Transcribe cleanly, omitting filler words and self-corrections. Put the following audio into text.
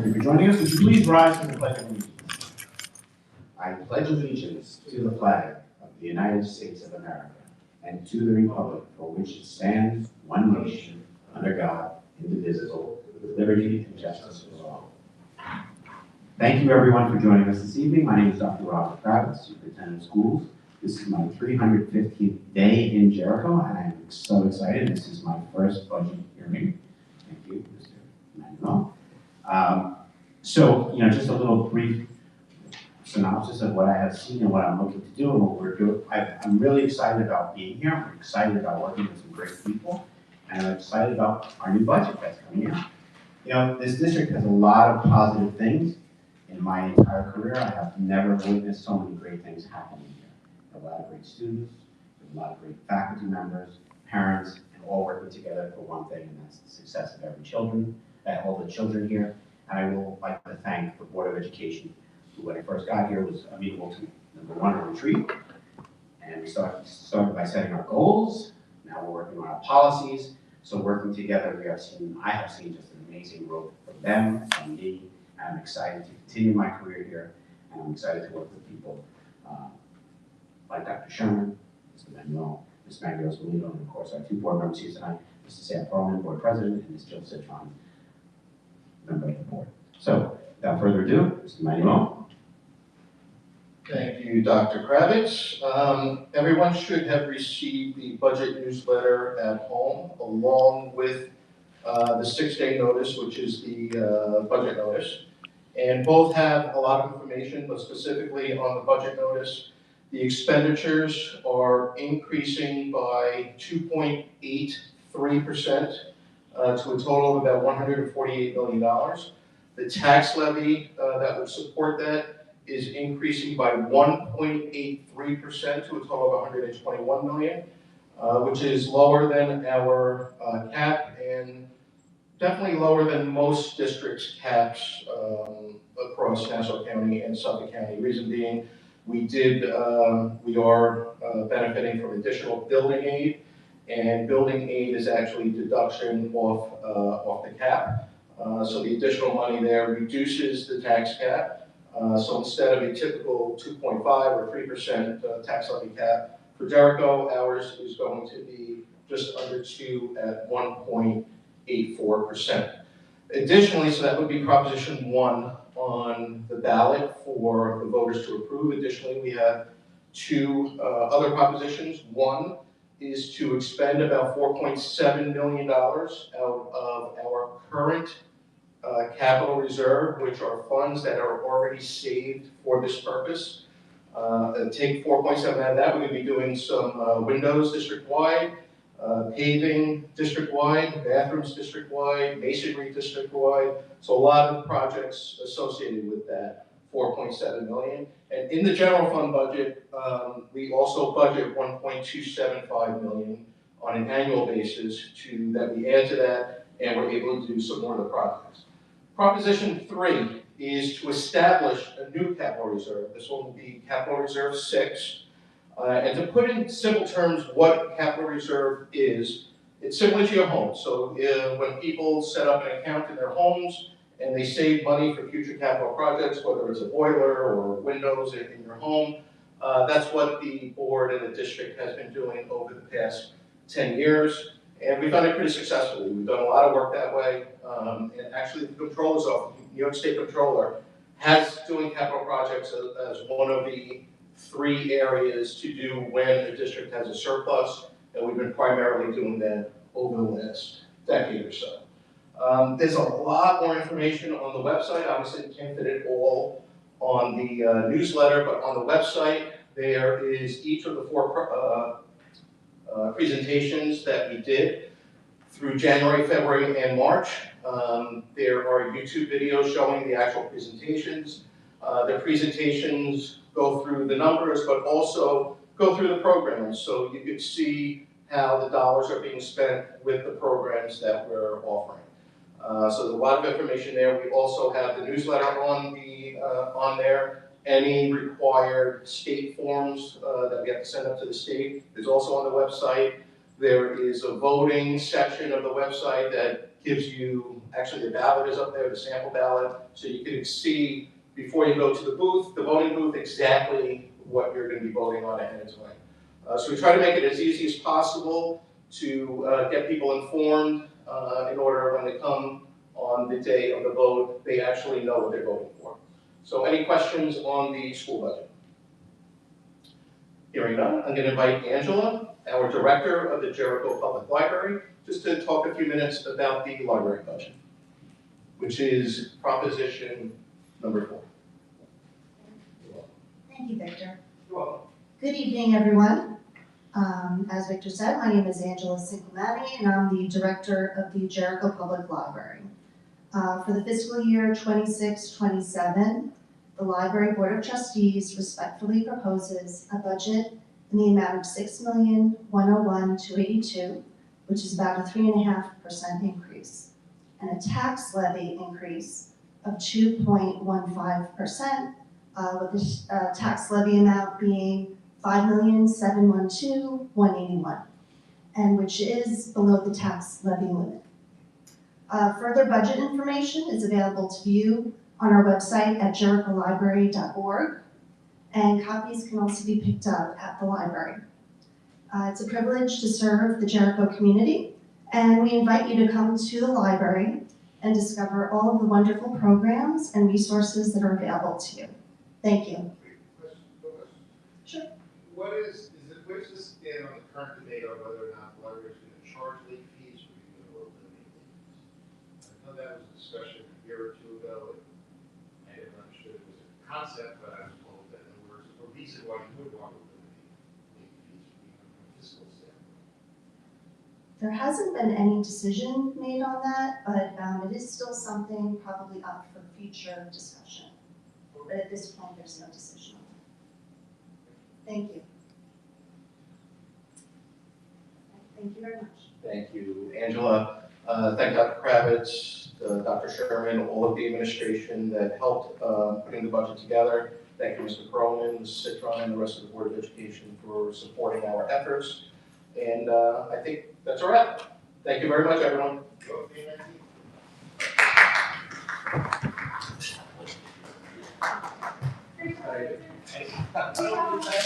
Thank you for joining us. Would you please rise for the Pledge of Allegiance? I pledge allegiance to the flag of the United States of America and to the republic for which it stands, one nation, under God, indivisible, with liberty and justice for all. Thank you, everyone, for joining us this evening. My name is Dr. Robert Kravitz, Superintendent of Schools. This is my 315th day in Jericho, and I'm so excited. This is my first budget hearing. Thank you, Mr. Manuel. Just a little brief synopsis of what I have seen and what I'm looking to do and what we're doing. I'm really excited about being here. I'm excited about working with some great people, and I'm excited about our new budget that's coming in. This district has a lot of positive things. In my entire career, I have never witnessed so many great things happening here. A lot of great students, a lot of great faculty members, parents, and all working together for one thing, and that's the success of all the children here. And I will like to thank the Board of Education, who when I first got here was amenable to number one, a retreat. And we started by setting our goals. Now we're working on our policies. So working together, I have seen just an amazing growth from them and me. And I'm excited to continue my career here. And I'm excited to work with people like Dr. Sherman, Mr. Manuel, Ms. Maggie Osvaldo, and of course our two board members here tonight, Mr. Sam Perlman, Board President, and Ms. Jill Citron, member of the board. So, without further ado, Mr. Manuel. Thank you, Dr. Kravitz. Everyone should have received the budget newsletter at home, along with the 6-day notice, which is the budget notice. And both have a lot of information, but specifically on the budget notice, the expenditures are increasing by 2.83%. To a total of about $148 million. The tax levy that would support that is increasing by 1.83% to a total of $121 million, which is lower than our cap and definitely lower than most districts' caps across Nassau County and Suffolk County. Reason being, we are benefiting from additional building aid. And building aid is actually deduction off the cap. So the additional money there reduces the tax cap. So instead of a typical 2.5 or 3% tax levy cap, for Jericho, ours is going to be just under 2 at 1.84%. Additionally, so that would be Proposition 1 on the ballot for the voters to approve. Additionally, we have two other propositions. One is to expend about $4.7 million out of our current capital reserve, which are funds that are already saved for this purpose. Take 4.7 out of that, we're going to be doing some windows district-wide, paving district-wide, bathrooms district-wide, masonry district-wide. So a lot of projects associated with that 4.7 million. And in the general fund budget, we also budget 1.275 million on an annual basis that we add to that, and we're able to do some more of the projects. Proposition 3 is to establish a new capital reserve. This one will be Capital Reserve 6. And to put in simple terms what capital reserve is, it's similar to your home. So when people set up an account in their homes, and they save money for future capital projects, whether it's a boiler or windows in your home. That's what the board and the district has been doing over the past 10 years. And we've done it pretty successfully. We've done a lot of work that way. And actually the Comptroller's Office, New York State Comptroller, has doing capital projects as one of the 3 areas to do when a district has a surplus. And we've been primarily doing that over the last decade or so. There's a lot more information on the website. Obviously, we can't fit it all on the newsletter, but on the website, there is each of the 4 presentations that we did through January, February, and March. There are YouTube videos showing the actual presentations. The presentations go through the numbers, but also go through the programs, so you can see how the dollars are being spent with the programs that we're offering. So there's a lot of information there. We also have the newsletter on there. Any required state forms that we have to send up to the state is also on the website. There is a voting section of the website that gives you, actually the ballot is up there, the sample ballot, so you can see before you go to the booth, the voting booth, exactly what you're going to be voting on ahead of time. So we try to make it as easy as possible to get people informed in order when they come on the day of the vote, they actually know what they're voting for. So any questions on the school budget? Hearing none, I'm going to invite Angela, our director of the Jericho Public Library, just to talk a few minutes about the library budget, which is proposition number 4. Thank you, Victor. You're welcome. Good evening, everyone. As Victor said, my name is Angela Sincomani, and I'm the director of the Jericho Public Library. For the fiscal year 26-27, the Library Board of Trustees respectfully proposes a budget in the amount of $6,101,282, which is about a 3.5% increase, and a tax levy increase of 2.15%, with the tax levy amount being $5,712,181, and which is below the tax levy limit. Further budget information is available to view on our website at jericholibrary.org, and copies can also be picked up at the library. It's a privilege to serve the Jericho community, and we invite you to come to the library and discover all of the wonderful programs and resources that are available to you. Thank you. Sure. Where's this stand on the current debate on whether or not the library is going to charge late fees or even eliminate late fees? I know that was a discussion a year or two ago, and I didn't understand it was a concept, but I was told that there was a reason why you would want to eliminate late fees from a fiscal standpoint. There hasn't been any decision made on that, but it is still something probably up for future discussion. But at this point, there's no decision on that. Thank you. Thank you very much. Thank you, Angela. Thank Dr. Kravitz, Dr. Sherman, all of the administration that helped putting the budget together. Thank you, Mr. Cronin, Ms. Citron, and the rest of the Board of Education for supporting our efforts. And I think that's a wrap. Thank you very much, everyone. Okay,